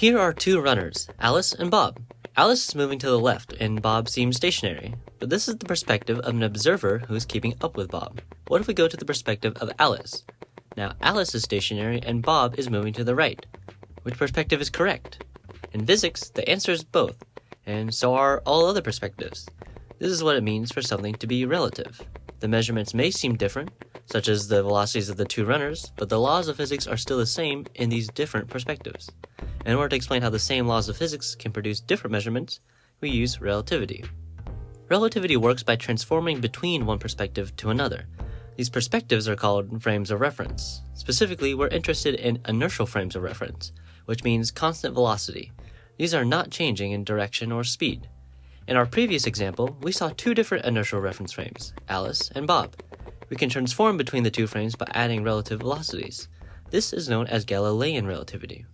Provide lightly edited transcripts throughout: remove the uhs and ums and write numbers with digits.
Here are two runners, Alice and Bob. Alice is moving to the left, and Bob seems stationary. But this is the perspective of an observer who is keeping up with Bob. What if we go to the perspective of Alice? Now Alice is stationary, and Bob is moving to the right. Which perspective is correct? In physics, the answer is both, and so are all other perspectives. This is what it means for something to be relative. The measurements may seem different, such as the velocities of the two runners, but the laws of physics are still the same in these different perspectives. In order to explain how the same laws of physics can produce different measurements, we use relativity. Relativity works by transforming between one perspective to another. These perspectives are called frames of reference. Specifically, we're interested in inertial frames of reference, which means constant velocity. These are not changing in direction or speed. In our previous example, we saw two different inertial reference frames, Alice and Bob. We can transform between the two frames by adding relative velocities. This is known as Galilean relativity.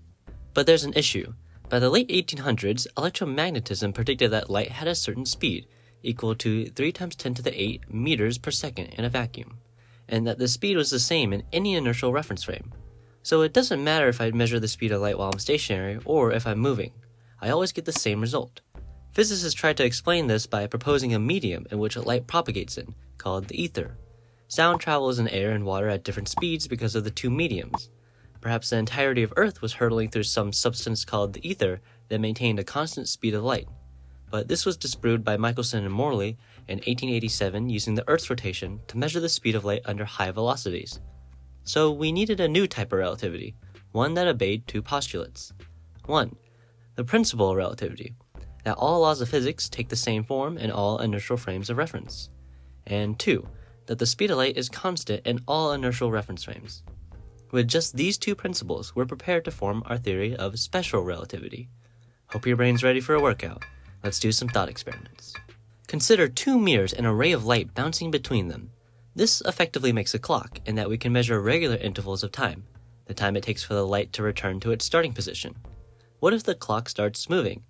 But there's an issue. By the late 1800s, electromagnetism predicted that light had a certain speed, equal to 3 × 10⁸ meters per second in a vacuum, and that the speed was the same in any inertial reference frame. So it doesn't matter if I measure the speed of light while I'm stationary or if I'm moving. I always get the same result. Physicists tried to explain this by proposing a medium in which light propagates in, called the ether. Sound travels in air and water at different speeds because of the two mediums. Perhaps the entirety of Earth was hurtling through some substance called the ether that maintained a constant speed of light. But this was disproved by Michelson and Morley in 1887 using the Earth's rotation to measure the speed of light under high velocities. So we needed a new type of relativity, one that obeyed two postulates. 1. The principle of relativity, that all laws of physics take the same form in all inertial frames of reference. And 2. That the speed of light is constant in all inertial reference frames. With just these two principles, we're prepared to form our theory of special relativity. Hope your brain's ready for a workout. Let's do some thought experiments. Consider two mirrors and a ray of light bouncing between them. This effectively makes a clock in that we can measure regular intervals of time, the time it takes for the light to return to its starting position. What if the clock starts moving?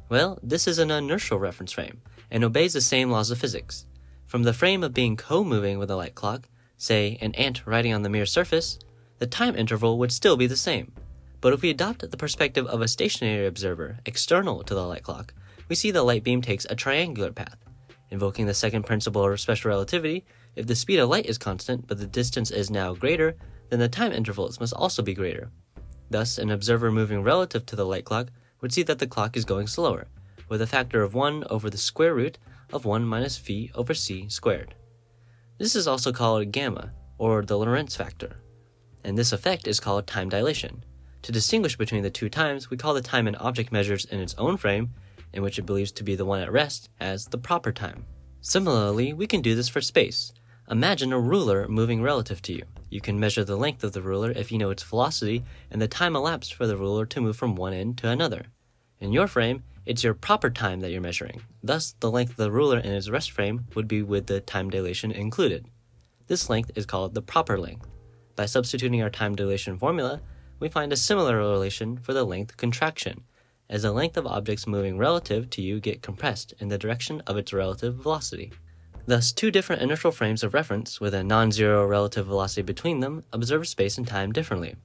Well, this is an inertial reference frame and obeys the same laws of physics. From the frame of being co-moving with a light clock, say an ant riding on the mirror surface, the time interval would still be the same. But if we adopt the perspective of a stationary observer external to the light clock, we see the light beam takes a triangular path. Invoking the second principle of special relativity, if the speed of light is constant but the distance is now greater, then the time intervals must also be greater. Thus, an observer moving relative to the light clock would see that the clock is going slower, with a factor of 1 over the square root of 1 minus v over c squared. This is also called gamma, or the Lorentz factor, and this effect is called time dilation. To distinguish between the two times, we call the time an object measures in its own frame, in which it believes to be the one at rest, as the proper time. Similarly, we can do this for space. Imagine a ruler moving relative to you. You can measure the length of the ruler if you know its velocity and the time elapsed for the ruler to move from one end to another. In your frame, it's your proper time that you're measuring. Thus, the length of the ruler in its rest frame would be with the time dilation included. This length is called the proper length. By substituting our time dilation formula, we find a similar relation for the length contraction, as the length of objects moving relative to you get compressed in the direction of its relative velocity. Thus, two different inertial frames of reference with a non-zero relative velocity between them observe space and time differently.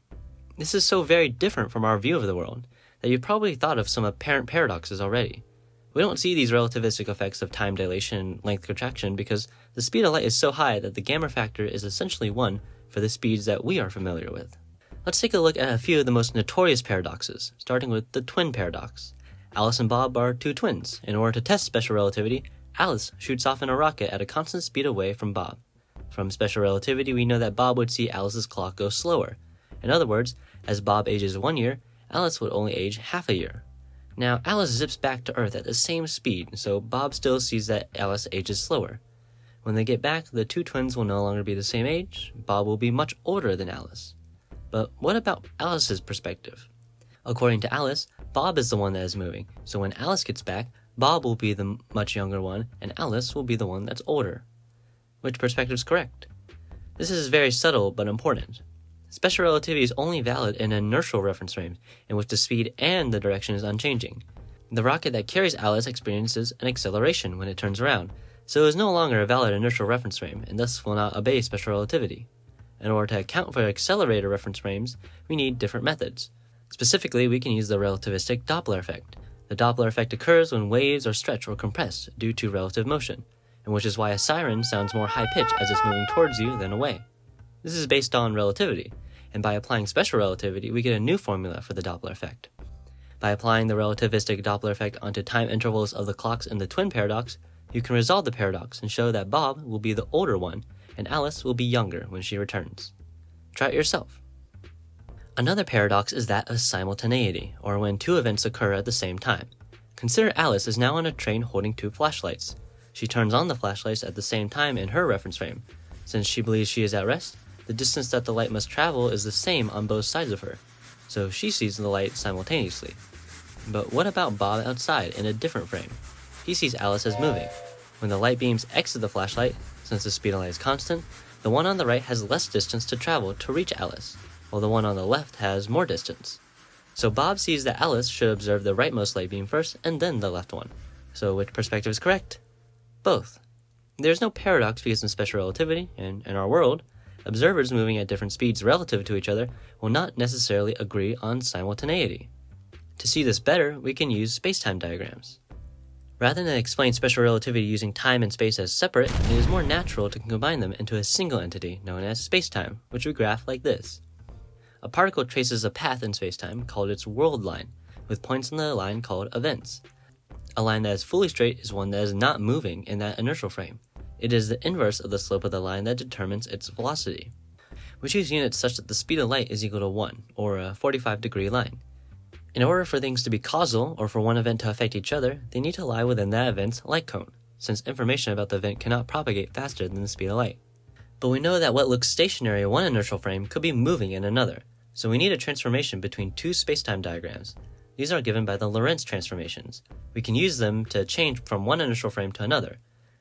This is so very different from our view of the world that you've probably thought of some apparent paradoxes already. We don't see these relativistic effects of time dilation and length contraction because the speed of light is so high that the gamma factor is essentially 1 for the speeds that we are familiar with. Let's take a look at a few of the most notorious paradoxes, starting with the twin paradox. Alice and Bob are two twins. In order to test special relativity, Alice shoots off in a rocket at a constant speed away from Bob. From special relativity, we know that Bob would see Alice's clock go slower. In other words, as Bob ages 1 year, Alice would only age half a year. Now, Alice zips back to Earth at the same speed, so Bob still sees that Alice ages slower. When they get back, the two twins will no longer be the same age. Bob will be much older than Alice. But what about Alice's perspective? According to Alice, Bob is the one that is moving, so when Alice gets back, Bob will be the much younger one, and Alice will be the one that's older. Which perspective is correct? This is very subtle but important. Special relativity is only valid in inertial reference frames, in which the speed and the direction is unchanging. The rocket that carries Alice experiences an acceleration when it turns around, so it is no longer a valid inertial reference frame, and thus will not obey special relativity. In order to account for accelerator reference frames, we need different methods. Specifically, we can use the relativistic Doppler effect. The Doppler effect occurs when waves are stretched or compressed due to relative motion, and which is why a siren sounds more high-pitched as it's moving towards you than away. This is based on relativity, and by applying special relativity, we get a new formula for the Doppler effect. By applying the relativistic Doppler effect onto time intervals of the clocks in the twin paradox, you can resolve the paradox and show that Bob will be the older one, and Alice will be younger when she returns. Try it yourself. Another paradox is that of simultaneity, or when two events occur at the same time. Consider Alice is now on a train holding two flashlights. She turns on the flashlights at the same time in her reference frame. Since she believes she is at rest, the distance that the light must travel is the same on both sides of her, so she sees the light simultaneously. But what about Bob outside in a different frame? He sees Alice as moving. When the light beams exit the flashlight, since the speed of light is constant, the one on the right has less distance to travel to reach Alice, while the one on the left has more distance. So Bob sees that Alice should observe the rightmost light beam first and then the left one. So which perspective is correct? Both. There's no paradox because in special relativity, and in our world, observers moving at different speeds relative to each other will not necessarily agree on simultaneity. To see this better, we can use spacetime diagrams. Rather than explain special relativity using time and space as separate, it is more natural to combine them into a single entity known as spacetime, which we graph like this. A particle traces a path in spacetime called its world line, with points on the line called events. A line that is fully straight is one that is not moving in that inertial frame. It is the inverse of the slope of the line that determines its velocity. We choose units such that the speed of light is equal to 1, or a 45-degree line. In order for things to be causal, or for one event to affect each other, they need to lie within that event's light cone, since information about the event cannot propagate faster than the speed of light. But we know that what looks stationary in one inertial frame could be moving in another, so we need a transformation between two spacetime diagrams. These are given by the Lorentz transformations. We can use them to change from one inertial frame to another.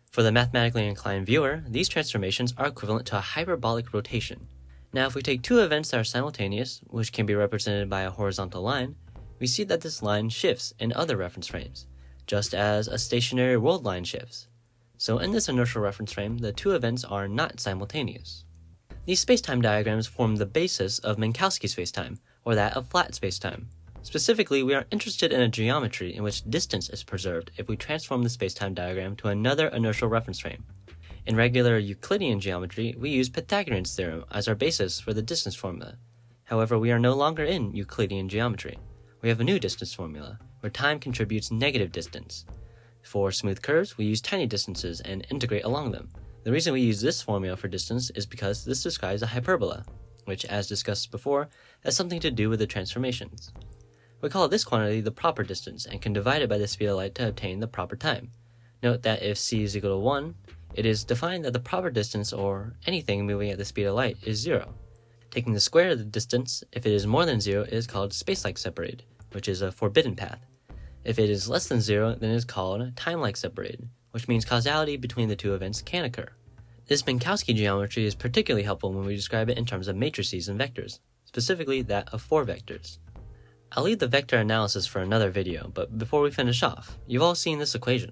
For the mathematically inclined viewer, these transformations are equivalent to a hyperbolic rotation. Now, if we take two events that are simultaneous, which can be represented by a horizontal line, we see that this line shifts in other reference frames, just as a stationary world line shifts. So in this inertial reference frame, the two events are not simultaneous. These spacetime diagrams form the basis of Minkowski spacetime, or that of flat spacetime. Specifically, we are interested in a geometry in which distance is preserved if we transform the spacetime diagram to another inertial reference frame. In regular Euclidean geometry, we use Pythagorean's theorem as our basis for the distance formula. However, we are no longer in Euclidean geometry. We have a new distance formula, where time contributes negative distance. For smooth curves, we use tiny distances and integrate along them. The reason we use this formula for distance is because this describes a hyperbola, which, as discussed before, has something to do with the transformations. We call this quantity the proper distance and can divide it by the speed of light to obtain the proper time. Note that if c is equal to 1, it is defined that the proper distance, or anything moving at the speed of light, is 0. Taking the square of the distance, if it is more than 0, it is called space-like separated, which is a forbidden path. If it is less than 0, then it is called time-like separated, which means causality between the two events can occur. This Minkowski geometry is particularly helpful when we describe it in terms of matrices and vectors, specifically that of 4 vectors. I'll leave the vector analysis for another video, but before we finish off, you've all seen this equation.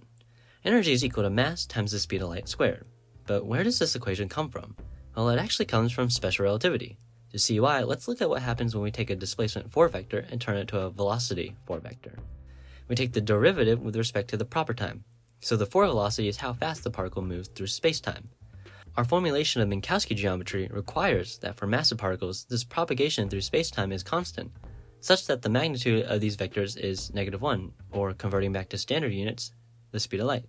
Energy is equal to mass times the speed of light squared. But where does this equation come from? Well, it actually comes from special relativity. To see why, let's look at what happens when we take a displacement 4 vector and turn it to a velocity 4 vector. We take the derivative with respect to the proper time. So the 4 velocity is how fast the particle moves through space-time. Our formulation of Minkowski geometry requires that for massive particles, this propagation through space-time is constant, such that the magnitude of these vectors is -1, or converting back to standard units, the speed of light.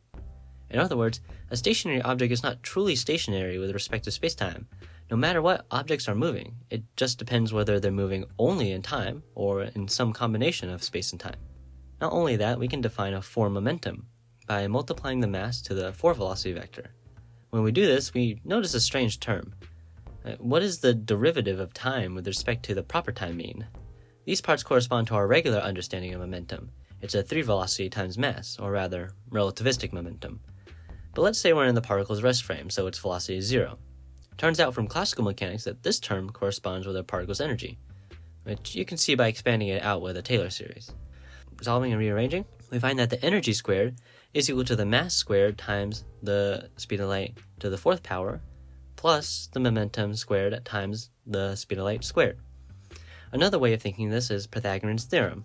In other words, a stationary object is not truly stationary with respect to space-time. No matter what objects are moving, it just depends whether they're moving only in time or in some combination of space and time. Not only that, we can define a 4 momentum by multiplying the mass to the 4 velocity vector. When we do this, we notice a strange term. What does the derivative of time with respect to the proper time mean? These parts correspond to our regular understanding of momentum. It's a 3 velocity times mass, or rather, relativistic momentum. But let's say we're in the particle's rest frame, so its velocity is 0. Turns out from classical mechanics that this term corresponds with a particle's energy, which you can see by expanding it out with a Taylor series. Resolving and rearranging, we find that the energy squared is equal to the mass squared times the speed of light to the 4th power, plus the momentum squared times the speed of light squared. Another way of thinking this is Pythagorean's theorem.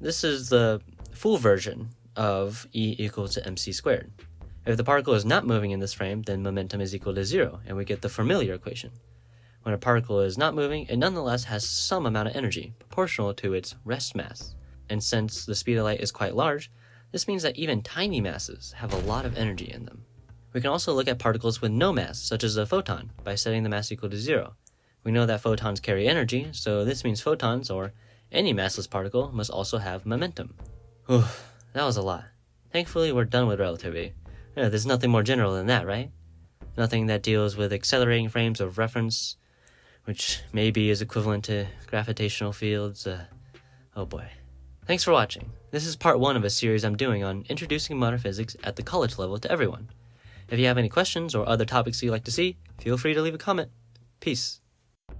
This is the full version of E equals to mc squared. If the particle is not moving in this frame, then momentum is equal to 0, and we get the familiar equation. When a particle is not moving, it nonetheless has some amount of energy, proportional to its rest mass. And since the speed of light is quite large, this means that even tiny masses have a lot of energy in them. We can also look at particles with no mass, such as a photon, by setting the mass equal to 0. We know that photons carry energy, so this means photons, or any massless particle, must also have momentum. Whew, that was a lot. Thankfully, we're done with relativity. There's nothing more general than that, right? Nothing that deals with accelerating frames of reference, which maybe is equivalent to gravitational fields. Oh boy. Thanks for watching. This is part 1 of a series I'm doing on introducing modern physics at the college level to everyone. If you have any questions or other topics you'd like to see, feel free to leave a comment. Peace.